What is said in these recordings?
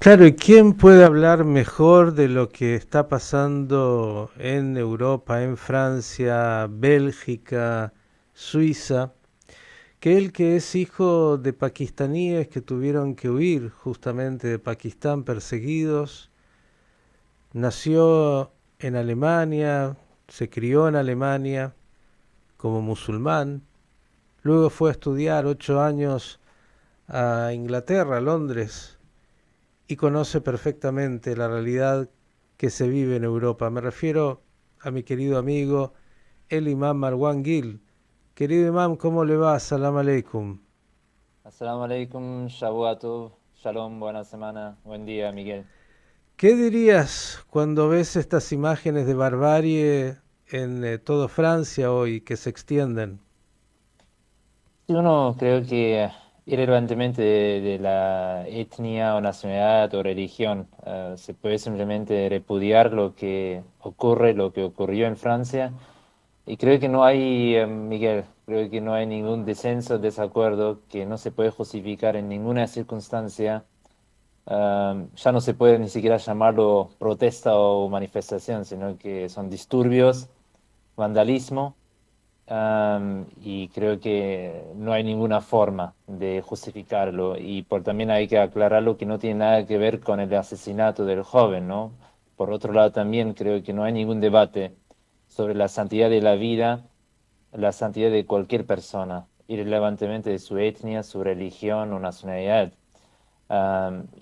Claro, ¿y quién puede hablar mejor de lo que está pasando en Europa, en Francia, Bélgica, Suiza, que él que es hijo de pakistaníes que tuvieron que huir justamente de Pakistán perseguidos, nació en Alemania, se crió en Alemania como musulmán, luego fue a estudiar 8 años a Inglaterra, a Londres, y conoce perfectamente la realidad que se vive en Europa. Me refiero a mi querido amigo, el imam Marwan Gil. Querido imam, ¿cómo le va? Salam aleikum. Assalamu alaikum, Shabuatov, Shalom, buena semana, buen día, Miguel. ¿Qué dirías cuando ves estas imágenes de barbarie en toda Francia hoy que se extienden? Sí, uno creo que irrelevantemente de la etnia o nacionalidad o religión, se puede simplemente repudiar lo que ocurre, lo que ocurrió en Francia. Y creo que no hay, Miguel, creo que no hay ningún disenso, desacuerdo que no se puede justificar en ninguna circunstancia. Ya no se puede ni siquiera llamarlo protesta o manifestación, sino que son disturbios, vandalismo, y creo que no hay ninguna forma de justificarlo. Y también hay que aclararlo que no tiene nada que ver con el asesinato del joven, ¿no? Por otro lado, también creo que no hay ningún debate sobre la santidad de la vida, la santidad de cualquier persona, irrelevantemente de su etnia, su religión o nacionalidad.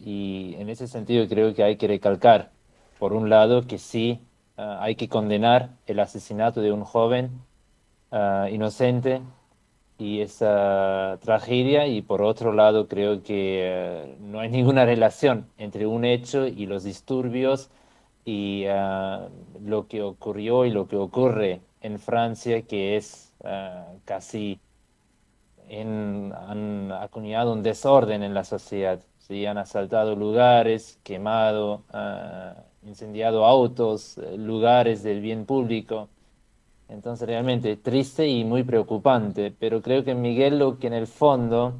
Y en ese sentido creo que hay que recalcar, por un lado, que sí, hay que condenar el asesinato de un joven inocente y esa tragedia, y por otro lado creo que no hay ninguna relación entre un hecho y los disturbios y lo que ocurrió y lo que ocurre en Francia, que es casi han acuñado un desorden en la sociedad. ¿Sí? Han asaltado lugares, quemado, incendiado autos, lugares del bien público. Entonces, realmente triste y muy preocupante. Pero creo que Miguel, lo que en el fondo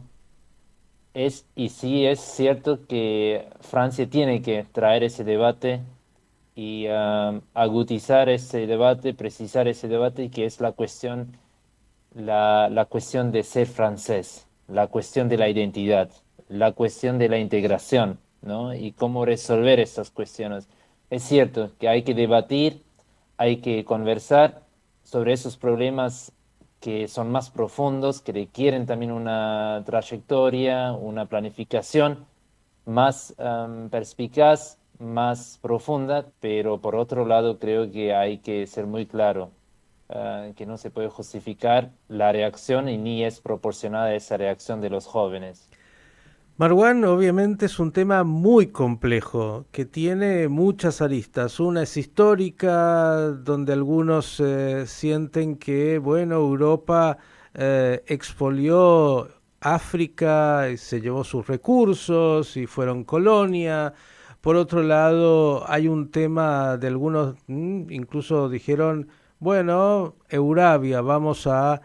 es, y sí es cierto que Francia tiene que traer ese debate y agudizar ese debate, precisar ese debate, que es la cuestión de ser francés, la cuestión de la identidad, la cuestión de la integración, ¿no? Y cómo resolver estas cuestiones. Es cierto que hay que debatir, hay que conversar sobre esos problemas que son más profundos, que requieren también una trayectoria, una planificación más perspicaz, más profunda, pero por otro lado creo que hay que ser muy claro, que no se puede justificar la reacción y ni es proporcionada esa reacción de los jóvenes. Marwan obviamente es un tema muy complejo que tiene muchas aristas. Una es histórica, donde algunos sienten que, bueno, Europa expolió África, y se llevó sus recursos y fueron colonia. Por otro lado, hay un tema de algunos, incluso dijeron, bueno, Eurabia, vamos a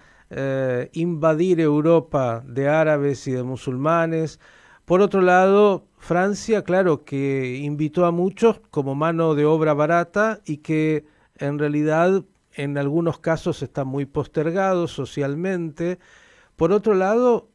invadir Europa de árabes y de musulmanes. Por otro lado, Francia, claro, que invitó a muchos como mano de obra barata y que en realidad en algunos casos está muy postergado socialmente. Por otro lado,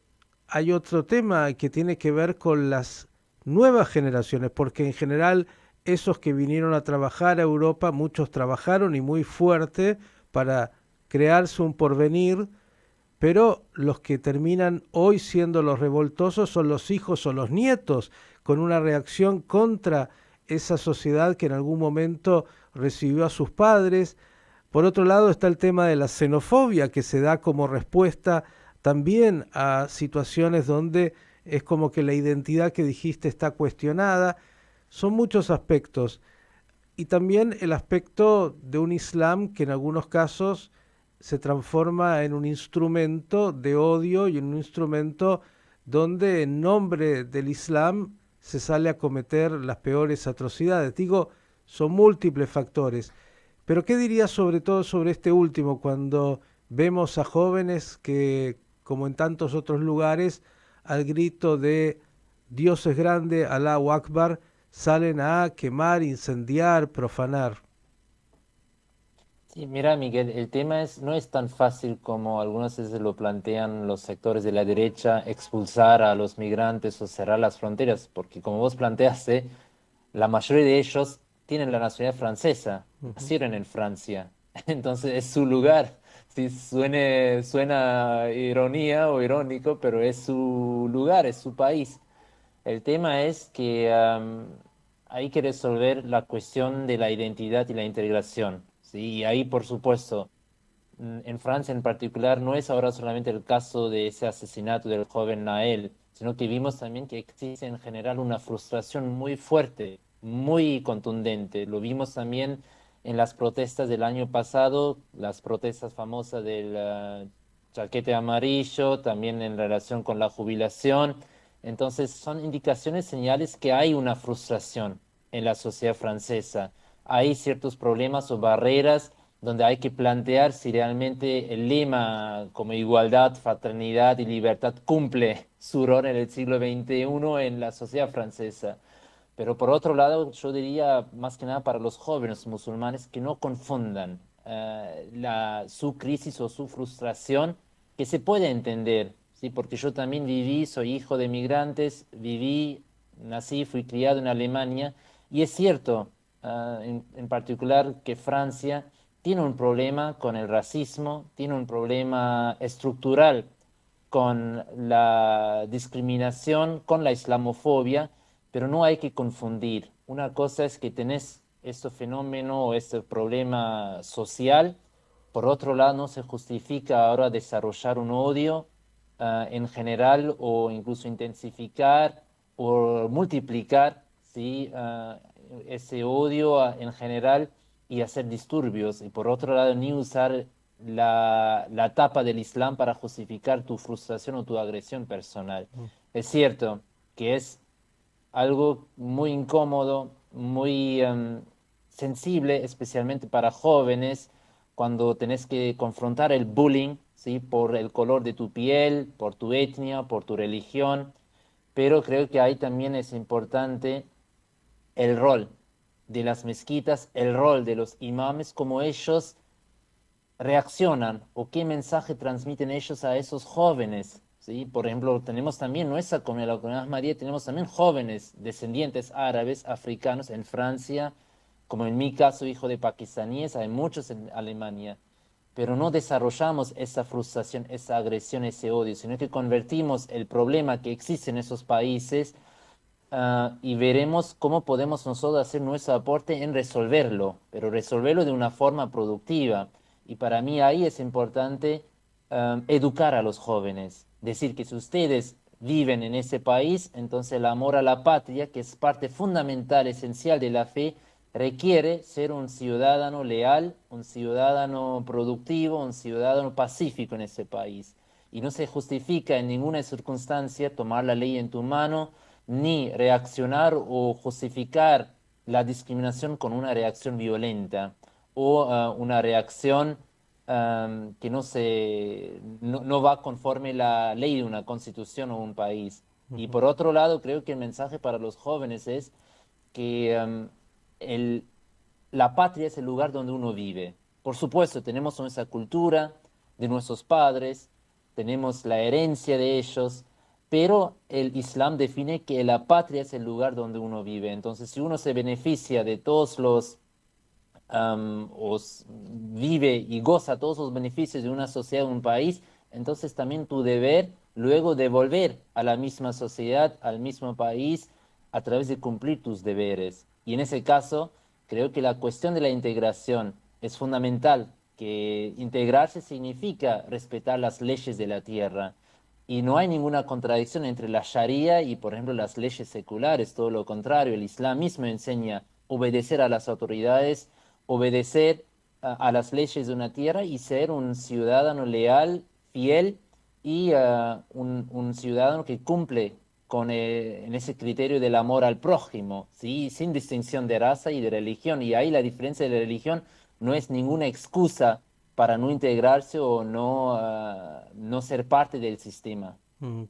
hay otro tema que tiene que ver con las nuevas generaciones, porque en general esos que vinieron a trabajar a Europa, muchos trabajaron y muy fuerte para crearse un porvenir, pero los que terminan hoy siendo los revoltosos son los hijos o los nietos, con una reacción contra esa sociedad que en algún momento recibió a sus padres. Por otro lado está el tema de la xenofobia, que se da como respuesta también a situaciones donde es como que la identidad que dijiste está cuestionada. Son muchos aspectos. Y también el aspecto de un Islam que en algunos casos se transforma en un instrumento de odio y en un instrumento donde en nombre del Islam se sale a cometer las peores atrocidades. Digo, son múltiples factores. Pero ¿qué dirías sobre todo sobre este último cuando vemos a jóvenes que, como en tantos otros lugares, al grito de Dios es grande, Allahu Akbar, salen a quemar, incendiar, profanar. Sí, mira, Miguel, el tema no es tan fácil como algunas veces lo plantean los sectores de la derecha, expulsar a los migrantes o cerrar las fronteras, porque como vos planteaste, la mayoría de ellos tienen la nacionalidad francesa, Ujú. nacieron en Francia, entonces es su lugar. Si suena ironía o irónico, pero es su lugar, es su país. El tema es que hay que resolver la cuestión de la identidad y la integración, ¿sí? Y ahí, por supuesto, en Francia en particular, no es ahora solamente el caso de ese asesinato del joven Nael, sino que vimos también que existe en general una frustración muy fuerte, muy contundente. Lo vimos también en las protestas del año pasado, las protestas famosas del chaquete amarillo, también en relación con la jubilación. Entonces, son indicaciones, señales que hay una frustración en la sociedad francesa. Hay ciertos problemas o barreras donde hay que plantear si realmente el lema como igualdad, fraternidad y libertad cumple su rol en el siglo XXI en la sociedad francesa. Pero por otro lado, yo diría más que nada para los jóvenes musulmanes que no confundan su crisis o su frustración, que se puede entender, ¿sí? Porque yo también viví, soy hijo de migrantes, viví, nací, fui criado en Alemania, y es cierto, en particular, que Francia tiene un problema con el racismo, tiene un problema estructural con la discriminación, con la islamofobia, pero no hay que confundir. Una cosa es que tenés este fenómeno o este problema social, por otro lado no se justifica ahora desarrollar un odio en general o incluso intensificar o multiplicar, ¿sí? Ese odio en general y hacer disturbios. Y por otro lado, ni usar la tapa del Islam para justificar tu frustración o tu agresión personal. Es cierto que es algo muy incómodo, muy sensible, especialmente para jóvenes, cuando tenés que confrontar el bullying, ¿sí? Por el color de tu piel, por tu etnia, por tu religión, pero creo que ahí también es importante el rol de las mezquitas, el rol de los imames, como ellos reaccionan o qué mensaje transmiten ellos a esos jóvenes. ¿Sí? Por ejemplo, tenemos también nuestra comunidad, la comunidad Ahmadía, tenemos también jóvenes descendientes árabes, africanos en Francia, como en mi caso, hijo de pakistaníes, hay muchos en Alemania, pero no desarrollamos esa frustración, esa agresión, ese odio, sino que convertimos el problema que existe en esos países y veremos cómo podemos nosotros hacer nuestro aporte en resolverlo, pero resolverlo de una forma productiva. Y para mí ahí es importante educar a los jóvenes, decir que si ustedes viven en ese país, entonces el amor a la patria, que es parte fundamental, esencial de la fe, requiere ser un ciudadano leal, un ciudadano productivo, un ciudadano pacífico en ese país. Y no se justifica en ninguna circunstancia tomar la ley en tu mano, ni reaccionar o justificar la discriminación con una reacción violenta o una reacción que no va conforme la ley de una constitución o un país. Y Ujú. por otro lado, creo que el mensaje para los jóvenes es que el, la patria es el lugar donde uno vive. Por supuesto, tenemos nuestra cultura de nuestros padres, tenemos la herencia de ellos, pero el Islam define que la patria es el lugar donde uno vive. Entonces, si uno se beneficia de todos los, vive y goza todos los beneficios de una sociedad, de un país, entonces también tu deber luego devolver a la misma sociedad, al mismo país, a través de cumplir tus deberes. Y en ese caso, creo que la cuestión de la integración es fundamental, que integrarse significa respetar las leyes de la tierra. Y no hay ninguna contradicción entre la Sharia y, por ejemplo, las leyes seculares, todo lo contrario, el Islam mismo enseña obedecer a las autoridades, obedecer a las leyes de una tierra y ser un ciudadano leal, fiel y un ciudadano que cumple en ese criterio del amor al prójimo, ¿sí? Sin distinción de raza y de religión. Y ahí la diferencia de la religión no es ninguna excusa para no integrarse o no ser parte del sistema. Mm.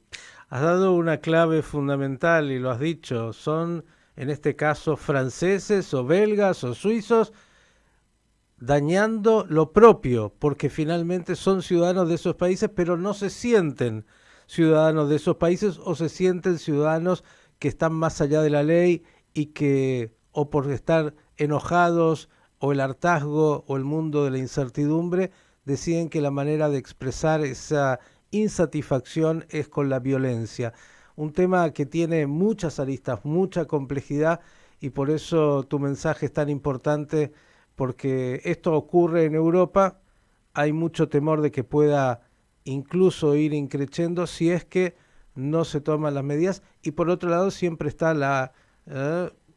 Has dado una clave fundamental y lo has dicho, son en este caso franceses o belgas o suizos, dañando lo propio, porque finalmente son ciudadanos de esos países, pero no se sienten ciudadanos de esos países o se sienten ciudadanos que están más allá de la ley y que o por estar enojados o el hartazgo o el mundo de la incertidumbre deciden que la manera de expresar esa insatisfacción es con la violencia. Un tema que tiene muchas aristas, mucha complejidad y por eso tu mensaje es tan importante porque esto ocurre en Europa, hay mucho temor de que pueda incluso ir increciendo si es que no se toman las medidas y por otro lado siempre está la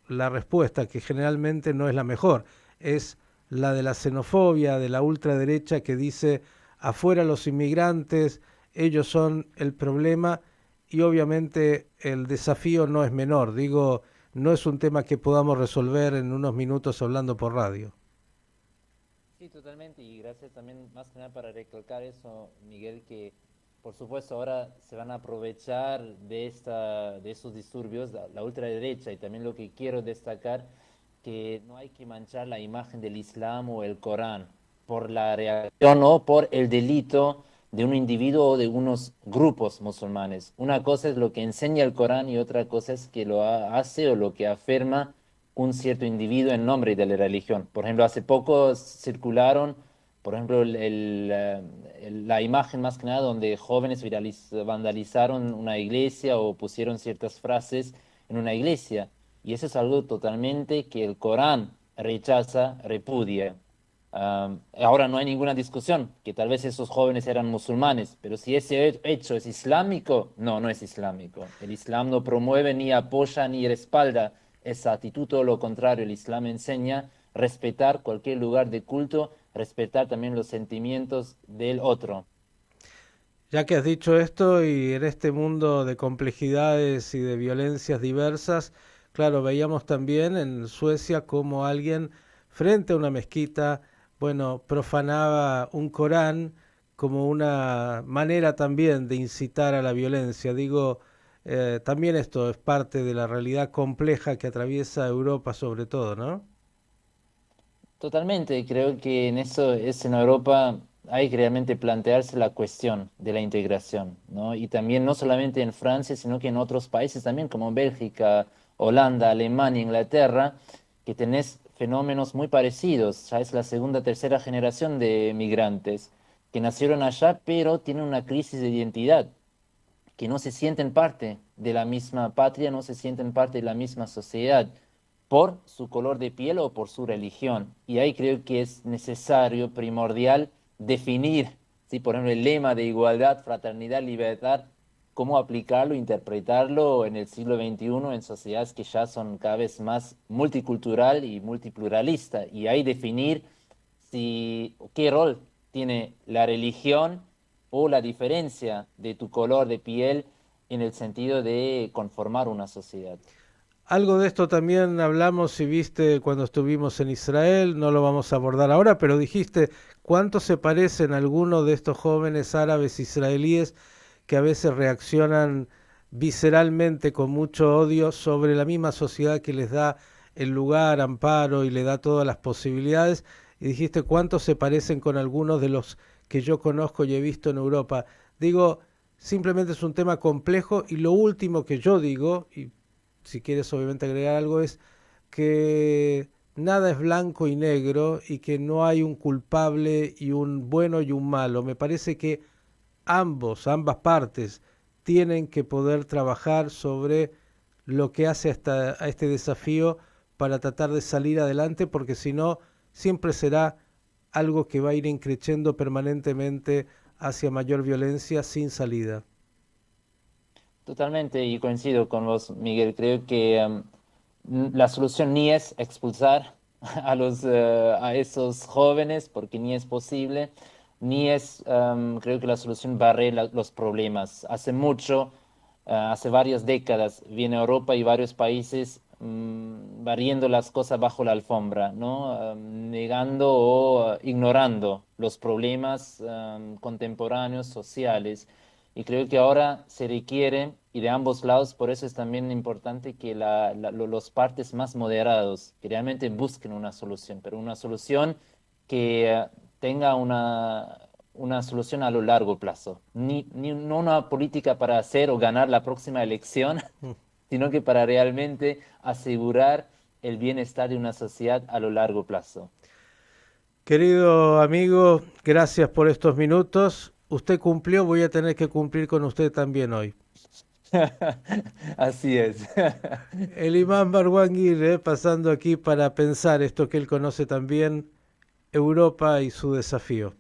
respuesta que generalmente no es la mejor, es la de la xenofobia, de la ultraderecha que dice afuera los inmigrantes, ellos son el problema y obviamente el desafío no es menor, digo, no es un tema que podamos resolver en unos minutos hablando por radio. Sí, totalmente, y gracias también más que nada para recalcar eso, Miguel, que por supuesto ahora se van a aprovechar de estos disturbios, la ultraderecha, y también lo que quiero destacar, que no hay que manchar la imagen del Islam o el Corán por la reacción o por el delito de un individuo o de unos grupos musulmanes. Una cosa es lo que enseña el Corán y otra cosa es que lo hace o lo que afirma un cierto individuo en nombre de la religión. Por ejemplo, hace poco circularon, por ejemplo, la imagen más que nada donde jóvenes vandalizaron una iglesia o pusieron ciertas frases en una iglesia. Y eso es algo totalmente que el Corán rechaza, repudia. Ahora no hay ninguna discusión, que tal vez esos jóvenes eran musulmanes, pero si ese hecho es islámico, no, no es islámico. El Islam no promueve ni apoya ni respalda esa actitud, todo lo contrario, el Islam enseña respetar cualquier lugar de culto, respetar también los sentimientos del otro. Ya que has dicho esto y en este mundo de complejidades y de violencias diversas, claro, veíamos también en Suecia como alguien frente a una mezquita, bueno, profanaba un Corán como una manera también de incitar a la violencia. Digo, también esto es parte de la realidad compleja que atraviesa Europa sobre todo, ¿no? Totalmente, creo que en eso es en Europa hay que realmente plantearse la cuestión de la integración, ¿no? Y también no solamente en Francia, sino que en otros países también como Bélgica, Holanda, Alemania, Inglaterra, que tenés fenómenos muy parecidos. Ya es la segunda, tercera generación de migrantes que nacieron allá, pero tienen una crisis de identidad, que no se sienten parte de la misma patria, no se sienten parte de la misma sociedad por su color de piel o por su religión. Y ahí creo que es necesario, primordial, definir, ¿sí? Por ejemplo, el lema de igualdad, fraternidad, libertad, cómo aplicarlo, interpretarlo en el siglo XXI en sociedades que ya son cada vez más multicultural y multipluralista. Y ahí definir si, qué rol tiene la religión o la diferencia de tu color de piel en el sentido de conformar una sociedad. Algo de esto también hablamos, si viste, cuando estuvimos en Israel, no lo vamos a abordar ahora, pero dijiste cuánto se parecen algunos de estos jóvenes árabes israelíes que a veces reaccionan visceralmente con mucho odio sobre la misma sociedad que les da el lugar, amparo y le da todas las posibilidades. Y dijiste cuánto se parecen con algunos de los que yo conozco y he visto en Europa. Digo, simplemente es un tema complejo y lo último que yo digo, y si quieres obviamente agregar algo, es que nada es blanco y negro y que no hay un culpable y un bueno y un malo. Me parece que ambas partes, tienen que poder trabajar sobre lo que hace a este desafío para tratar de salir adelante, porque si no, siempre será algo que va a ir increciendo permanentemente hacia mayor violencia sin salida. Totalmente, y coincido con vos, Miguel. Creo que la solución ni es expulsar a esos jóvenes, porque ni es posible, ni es, creo que la solución barrer los problemas. Hace mucho, hace varias décadas, viene Europa y varios países barriendo las cosas bajo la alfombra, ¿no? Negando o ignorando los problemas contemporáneos, sociales. Y creo que ahora se requiere, y de ambos lados, por eso es también importante que los partes más moderados, que realmente busquen una solución, pero una solución que tenga una solución a lo largo plazo. No una política para hacer o ganar la próxima elección, Mm. sino que para realmente asegurar el bienestar de una sociedad a lo largo plazo. Querido amigo, gracias por estos minutos. Usted cumplió, voy a tener que cumplir con usted también hoy. Así es. El imán Marwan Guirre pasando aquí para pensar esto que él conoce también, Europa y su desafío.